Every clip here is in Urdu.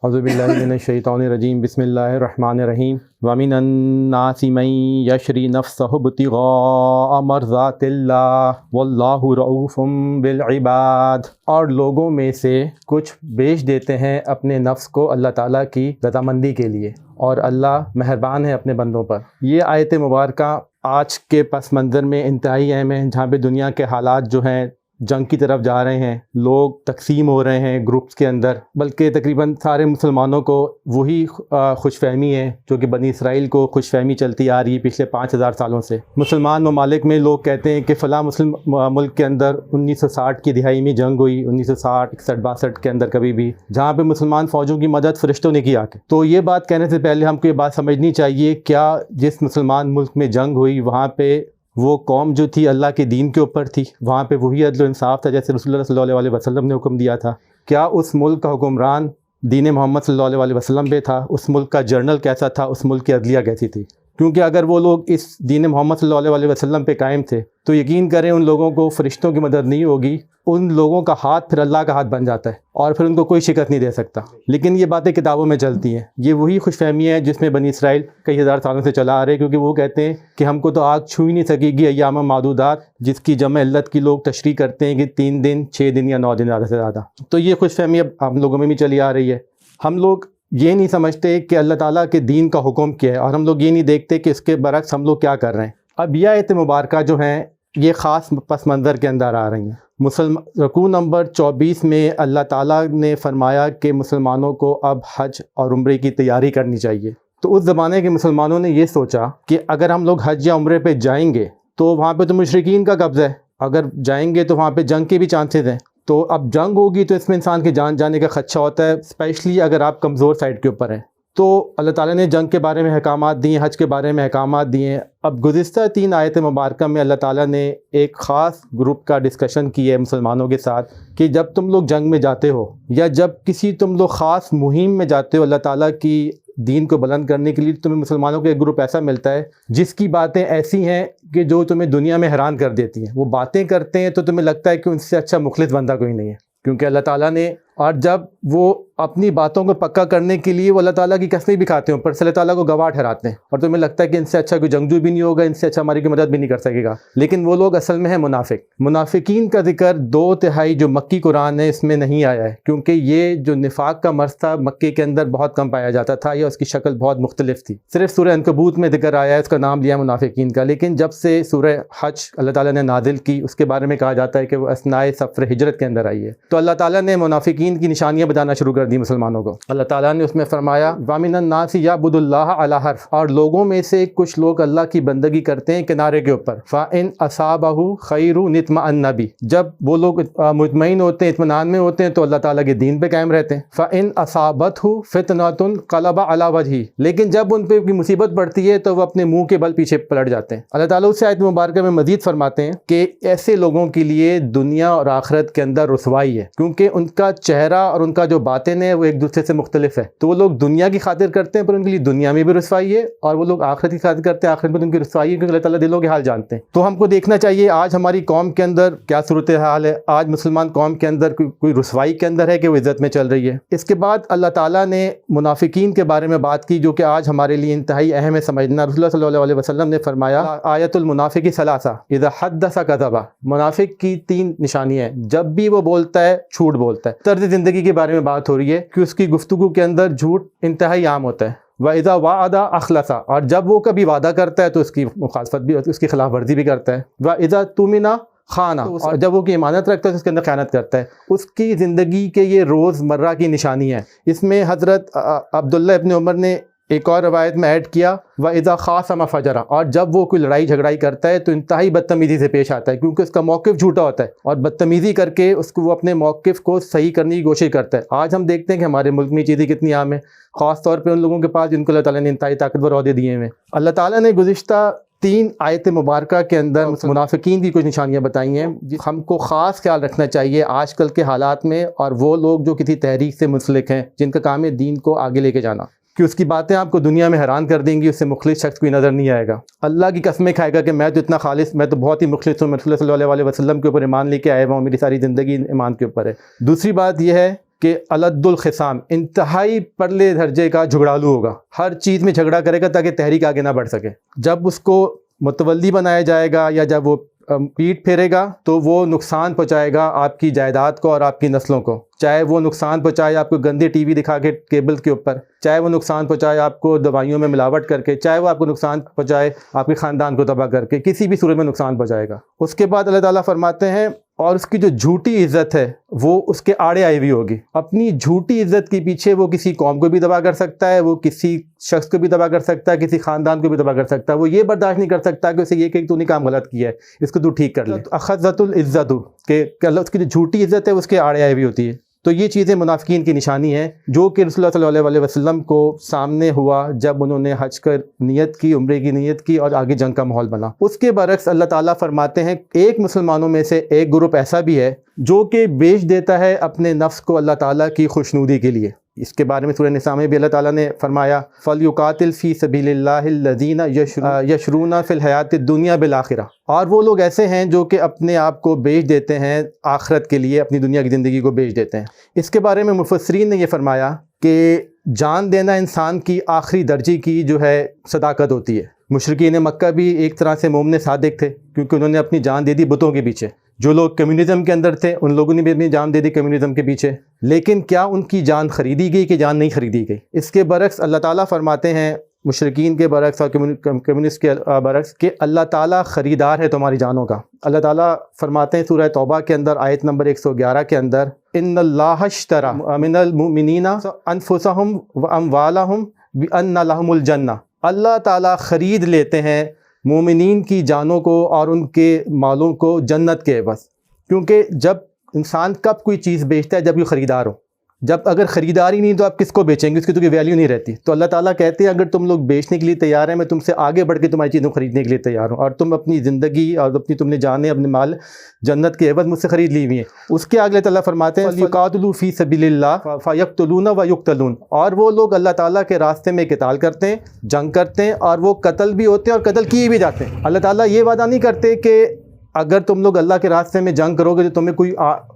اعوذ باللہ من الشیطان الرجیم بسم اللہ الرحمن الرحیم ومن الناس من یشری نفسہ ابتغاء مرضات اللہ واللہ رؤوف بالعباد، اور لوگوں میں سے کچھ بیچ دیتے ہیں اپنے نفس کو اللہ تعالیٰ کی رضامندی کے لیے، اور اللہ مہربان ہے اپنے بندوں پر۔ یہ آیت مبارکہ آج کے پس منظر میں انتہائی اہم ہے، جہاں پہ دنیا کے حالات جو ہیں جنگ کی طرف جا رہے ہیں، لوگ تقسیم ہو رہے ہیں گروپس کے اندر، بلکہ تقریباً سارے مسلمانوں کو وہی خوش فہمی ہے جو کہ بنی اسرائیل کو خوش فہمی چلتی آ رہی ہے پچھلے 5000 سالوں سے۔ مسلمان ممالک میں لوگ کہتے ہیں کہ فلاں مسلم ملک کے اندر 1960 کی دہائی میں جنگ ہوئی، 1960 61 62 کے اندر کبھی بھی، جہاں پہ مسلمان فوجوں کی مدد فرشتوں نے کی آ کے۔ تو یہ بات کہنے سے پہلے ہم کو یہ بات سمجھنی چاہیے، کیا جس مسلمان ملک میں جنگ ہوئی وہاں پہ وہ قوم جو تھی اللہ کے دین کے اوپر تھی، وہاں پہ وہی عدل و انصاف تھا جیسے رسول اللہ صلی اللہ علیہ وسلم نے حکم دیا تھا؟ کیا اس ملک کا حکمران دین محمد صلی اللہ علیہ وسلم پہ تھا؟ اس ملک کا جنرل کیسا تھا؟ اس ملک کی عدلیہ کیسی تھی؟ کیونکہ اگر وہ لوگ اس دین محمد صلی اللہ علیہ وسلم پہ قائم تھے تو یقین کریں ان لوگوں کو فرشتوں کی مدد نہیں ہوگی، ان لوگوں کا ہاتھ پھر اللہ کا ہاتھ بن جاتا ہے اور پھر ان کو کوئی شکست نہیں دے سکتا۔ لیکن یہ باتیں کتابوں میں چلتی ہیں، یہ وہی خوش فہمی ہے جس میں بنی اسرائیل کئی ہزار سالوں سے چلا آ رہے، کیونکہ وہ کہتے ہیں کہ ہم کو تو آگ چھو ہی نہیں سکے گی ایام معدودات، جس کی جمع علت کی لوگ تشریح کرتے ہیں کہ 3 دن 6 دن یا 9 دن زیادہ سے زیادہ۔ تو یہ خوش فہمی اب ہم لوگوں میں بھی چلی آ رہی ہے۔ ہم لوگ یہ نہیں سمجھتے کہ اللہ تعالیٰ کے دین کا حکم کیا ہے، اور ہم لوگ یہ نہیں دیکھتے کہ اس کے برعکس ہم لوگ کیا کر رہے ہیں۔ اب یہ آیت مبارکہ جو ہیں یہ خاص پس منظر کے اندر آ رہی ہیں۔ رکوع نمبر 24 میں اللہ تعالیٰ نے فرمایا کہ مسلمانوں کو اب حج اور عمرے کی تیاری کرنی چاہیے۔ تو اس زمانے کے مسلمانوں نے یہ سوچا کہ اگر ہم لوگ حج یا عمرے پہ جائیں گے تو وہاں پہ تو مشرکین کا قبضہ ہے، اگر جائیں گے تو وہاں پہ جنگ کے بھی چانسز ہیں، تو اب جنگ ہوگی تو اس میں انسان کے جان جانے کا خدشہ ہوتا ہے، اسپیشلی اگر آپ کمزور سائڈ کے اوپر ہیں۔ تو اللہ تعالیٰ نے جنگ کے بارے میں احکامات دیے، حج کے بارے میں احکامات دیے۔ اب گزشتہ 3 آیت مبارکہ میں اللہ تعالیٰ نے ایک خاص گروپ کا ڈسکشن کی ہے مسلمانوں کے ساتھ کہ جب تم لوگ جنگ میں جاتے ہو یا جب کسی تم لوگ خاص مہم میں جاتے ہو اللہ تعالیٰ کی دین کو بلند کرنے کے لیے، تمہیں مسلمانوں کا ایک گروپ ایسا ملتا ہے جس کی باتیں ایسی ہیں کہ جو تمہیں دنیا میں حیران کر دیتی ہیں۔ وہ باتیں کرتے ہیں تو تمہیں لگتا ہے کہ ان سے اچھا مخلص بندہ کوئی نہیں ہے، کیونکہ اللہ تعالیٰ نے، اور جب وہ اپنی باتوں کو پکا کرنے کے لیے وہ اللہ تعالیٰ کی قسمیں بھی کھاتے ہیں، اوپر سے اللہ تعالیٰ کو گواہ ٹھہراتے ہیں، اور تمہیں لگتا ہے کہ ان سے اچھا کوئی جنگجو بھی نہیں ہوگا، ان سے اچھا ہماری کوئی مدد بھی نہیں کر سکے گا۔ لیکن وہ لوگ اصل میں ہیں منافق۔ منافقین کا ذکر 2/3 جو مکی قرآن ہے اس میں نہیں آیا ہے، کیونکہ یہ جو نفاق کا مرض تھا مکے کے اندر بہت کم پایا جاتا تھا، یا اس کی شکل بہت مختلف تھی۔ صرف سورہ عنکبوت میں ذکر آیا ہے، اس کا نام لیا منافقین کا، لیکن جب سے سورہ حج اللہ تعالیٰ نے نازل کی اس کے بارے میں کہا جاتا ہے کہ وہ اثناء سفر ہجرت کے اندر آئی ہے۔ تو اللہ تعالیٰ نے منافقین کی نشانیاں بتانا شروع کر دی مسلمانوں کو۔ اللہ تعالیٰ نے اس میں فرمایا وَمِنَ النَّاسِ يَعْبُدُ اللَّهَ عَلَى حَرْفٍ، اور لوگوں میں سے کچھ لوگ اللہ کی بندگی کرتے ہیں کنارے کے اوپر۔ فَإِنْ أَصَابَهُ خَيْرٌ اطْمَأَنَّ بِهِ، جب وہ لوگ مطمئن ہوتے ہیں، اطمینان میں ہوتے ہیں تو اللہ تعالیٰ کے دین پہ قائم رہتے ہیں۔ فَإِنْ أَصَابَتْهُ فِتْنَةٌ قَلَبَ عَلَى وَجْهِهِ، لیکن جب ان پہ کوئی مصیبت پڑتی ہے تو وہ اپنے منہ کے بل پیچھے پلٹ جاتے ہیں۔ اللہ تعالیٰ اس آیت مبارکہ میں مزید فرماتے ہیں کہ ایسے لوگوں کے لیے دنیا اور آخرت کے اندر رسوائی ہے، کیونکہ ان کا چہرہ اور ان کا جو باطن ہے وہ ایک دوسرے سے مختلف ہے۔ تو وہ لوگ دنیا کی خاطر کرتے ہیں پر ان کے لیے دنیا میں بھی رسوائی ہے، اور وہ لوگ آخرت کی خاطر کرتے ہیں، آخرت میں ان کی رسوائی ہے، کیونکہ اللہ تعالیٰ دلوں کے حال جانتے ہیں۔ تو ہم کو دیکھنا چاہیے آج ہماری قوم کے اندر کیا صورتحال ہے، آج مسلمان قوم کے اندر کوئی رسوائی کے اندر ہے کہ وہ عزت میں چل رہی ہے۔ اس کے بعد اللہ تعالیٰ نے منافقین کے بارے میں بات کی جو کہ آج ہمارے لیے انتہائی اہم ہے سمجھنا۔ رسول اللہ صلی اللہ علیہ وسلم نے فرمایا آیت المنافق ثلاثہ اذا حدث کذب، منافق کی 3 نشانیاں ہیں، جب بھی وہ بولتا ہے جھوٹ بولتا ہے۔ طرز زندگی کے بارے میں بات ہو رہی ہے کہ اس کی گفتگو کے اندر جھوٹ انتہائی عام ہوتا ہے۔ وَإِذَا وَعَدَ أَخْلَفَ، اور جب وہ کبھی وعدہ کرتا ہے تو اس کی مخالفت بھی، اس کی خلاف ورزی بھی کرتا ہے۔ وَإِذَا اؤْتُمِنَ خانہ، اور جب وہ کوئی امانت رکھتا ہے تو اس کے اندر خیانت کرتا ہے۔ اس کی زندگی کے یہ روز مرہ کی نشانی ہے۔ اس میں حضرت عبداللہ ابن عمر نے ایک اور روایت میں ایڈ کیا وَإِذَا خَاصَمَ فَجَرَ، اور جب وہ کوئی لڑائی جھگڑائی کرتا ہے تو انتہائی بدتمیزی سے پیش آتا ہے، کیونکہ اس کا موقف جھوٹا ہوتا ہے اور بدتمیزی کر کے اس کو وہ اپنے موقف کو صحیح کرنے کی کوشش کرتا ہے۔ آج ہم دیکھتے ہیں کہ ہمارے ملک میں چیزیں کتنی عام ہیں، خاص طور پہ ان لوگوں کے پاس جن کو اللہ تعالیٰ نے انتہائی طاقتور عہدے دیے ہیں۔ اللہ تعالیٰ نے گزشتہ 3 آیت مبارکہ کے اندر منافقین کی کچھ نشانیاں بتائی ہیں، ہم کو خاص خیال رکھنا چاہیے آج کل کے حالات میں، اور وہ لوگ جو کسی تحریک سے منسلک ہیں جن کا کام ہے دین کو آگے لے کے جانا، کہ اس کی باتیں آپ کو دنیا میں حیران کر دیں گی، اس سے مخلص شخص کوئی نظر نہیں آئے گا۔ اللہ کی قسمیں کھائے گا کہ میں تو اتنا خالص، میں تو بہت ہی مخلص ہوں، میں رسول اللہ صلی اللہ علیہ وسلم کے اوپر ایمان لے کے آیا ہوا ہوں، میری ساری زندگی ایمان کے اوپر ہے۔ دوسری بات یہ ہے کہ الد الخصام، انتہائی پرلے درجے کا جھگڑالو ہوگا، ہر چیز میں جھگڑا کرے گا تاکہ تحریک آگے نہ بڑھ سکے. جب اس کو متولی بنایا جائے گا یا جب وہ پیٹ پھیرے گا تو وہ نقصان پہنچائے گا آپ کی جائیداد کو اور آپ کی نسلوں کو، چاہے وہ نقصان پہنچائے آپ کو گندے ٹی وی دکھا کے کیبل کے اوپر، چاہے وہ نقصان پہنچائے آپ کو دوائیوں میں ملاوٹ کر کے، چاہے وہ آپ کو نقصان پہنچائے آپ کے خاندان کو تباہ کر کے، کسی بھی صورت میں نقصان پہنچائے گا. اس کے بعد اللہ تعالیٰ فرماتے ہیں اور اس کی جو جھوٹی عزت ہے وہ اس کے آڑے آئی ہوئی ہوگی. اپنی جھوٹی عزت کے پیچھے وہ کسی قوم کو بھی تباہ کر سکتا ہے، وہ کسی شخص کو بھی تباہ کر سکتا ہے، کسی خاندان کو بھی تباہ کر سکتا ہے. وہ یہ برداشت نہیں کر سکتا کہ اسے یہ کہ تو نے کام غلط کیا ہے، اس کو تو ٹھیک کر لے. اخذت العزت، کہ اللہ اس کی جو جھوٹی عزت ہے اس کے آڑے آئی ہوئی ہوتی ہے. تو یہ چیزیں منافقین کی نشانی ہیں جو کہ رسول اللہ صلی اللہ علیہ وسلم کو سامنے ہوا جب انہوں نے حج کر نیت کی، عمرے کی نیت کی اور آگے جنگ کا ماحول بنا. اس کے برعکس اللہ تعالیٰ فرماتے ہیں ایک مسلمانوں میں سے ایک گروپ ایسا بھی ہے جو کہ بیچ دیتا ہے اپنے نفس کو اللہ تعالیٰ کی خوشنودی کے لیے. اس کے بارے میں سورہ نساء میں بھی اللہ تعالیٰ نے فرمایا فَلْيُقَاتِلْ فِي سَبِيلِ اللَّهِ الَّذِينَ يَشْرُونَ فِي الْحَيَاةِ الدُّنْيَا بِالْآخِرَةِ. اور وہ لوگ ایسے ہیں جو کہ اپنے آپ کو بیچ دیتے ہیں آخرت کے لیے، اپنی دنیا کی زندگی کو بیچ دیتے ہیں. اس کے بارے میں مفسرین نے یہ فرمایا کہ جان دینا انسان کی آخری درجے کی جو ہے صداقت ہوتی ہے. مشرکین مکہ بھی ایک طرح سے مومن صادق تھے کیونکہ انہوں نے اپنی جان دے دی بتوں کے پیچھے. جو لوگ کمیونزم کے اندر تھے ان لوگوں نے بھی اپنی جان دے دی کمیونزم کے پیچھے، لیکن کیا ان کی جان خریدی گئی کہ جان نہیں خریدی گئی؟ اس کے برعکس اللہ تعالیٰ فرماتے ہیں مشرکین کے برعکس اور کمیونسٹ کے برعکس کہ اللہ تعالیٰ خریدار ہے تمہاری جانوں کا. اللہ تعالیٰ فرماتے ہیں سورہ توبہ کے اندر آیت نمبر 111 کے اندر ان اللہ اشتری من المؤمنین انفسہم واموالہم بان لہم الجنہ. اللہ تعالیٰ خرید لیتے ہیں مومنین کی جانوں کو اور ان کے مالوں کو جنت کے عوض. کیونکہ جب انسان کب کوئی چیز بیچتا ہے جب کوئی خریدار ہو. جب اگر خریدار ہی نہیں تو آپ کس کو بیچیں گے، اس کی تو کوئی ویلیو نہیں رہتی. تو اللہ تعالیٰ کہتے ہیں اگر تم لوگ بیچنے کے لیے تیار ہیں میں تم سے آگے بڑھ کے تمہاری چیزوں خریدنے کے لیے تیار ہوں، اور تم اپنی زندگی اور تم نے جانیں اپنے مال جنت کے عوض مجھ سے خرید لی ہوئی ہیں. اس کے آگے اللہ تعالیٰ فرماتے ہیں فَلْيُقَاتِلُوا فِي سَبِيلِ اللَّهِ فَيَقْتُلُونَ وَيُقْتَلُونَ. اور وہ لوگ اللہ تعالیٰ کے راستے میں قتال کرتے ہیں، جنگ کرتے ہیں، اور وہ قتل بھی ہوتے ہیں اور قتل کیے بھی جاتے ہیں. اللہ تعالیٰ یہ وعدہ نہیں کرتے کہ اگر تم لوگ اللہ کے راستے میں جنگ کرو گے تو تمہیں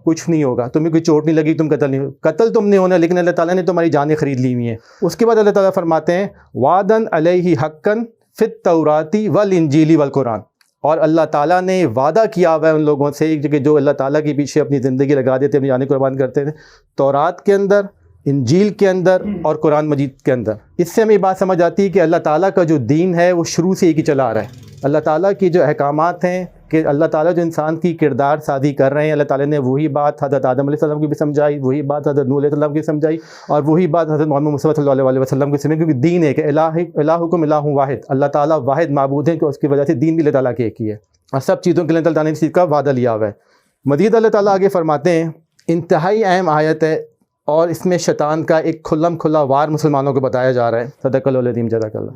کچھ نہیں ہوگا، تمہیں کوئی چوٹ نہیں لگی، تم قتل نہیں، قتل تم نے ہونا، لیکن اللہ تعالیٰ نے تمہاری جانیں خرید لی ہوئی ہیں. اس کے بعد اللہ تعالیٰ فرماتے ہیں وعدن علیہ حقاً فی التوراۃ والانجیل والقرآن. اور اللہ تعالیٰ نے وعدہ کیا ہوا ہے ان لوگوں سے کہ جو اللہ تعالیٰ کے پیچھے اپنی زندگی لگا دیتے، اپنی جانیں قربان کرتے تھے، تورات کے اندر، انجیل کے اندر اور قرآن مجید کے اندر. اس سے ہمیں یہ بات سمجھ آتی ہے کہ اللہ تعالیٰ کا جو دین ہے وہ شروع سے ہی چلا آ رہا ہے. اللہ تعالیٰ کی جو احکامات ہیں کہ اللہ تعالیٰ جو انسان کی کردار سازی کر رہے ہیں، اللہ تعالیٰ نے وہی بات حضرت آدم علیہ السلام کی بھی سمجھائی، وہی بات حضرت نوح علیہ السلام کی سمجھائی، اور وہی بات حضرت محمد مصطفیٰ صلی اللہ علیہ وسلم کی سمجھائی. کیونکہ دین ہے کہ الہکم الہ واحد، اللہ تعالیٰ واحد معبود ہیں، کہ اس کی وجہ سے دین بھی اللہ تعالیٰ کی ایک ہی ہے، اور سب چیزوں کے لیے اللہ تعالیٰ نے اس چیز کا وعدہ لیا ہوا ہے. مزید اللہ تعالیٰ آگے فرماتے ہیں انتہائی اہم آیت ہے اور اس میں شیطان کا ایک کھلا وار مسلمانوں کو بتایا جا رہا ہے. صدق اللہ العظیم. جزاک اللہ.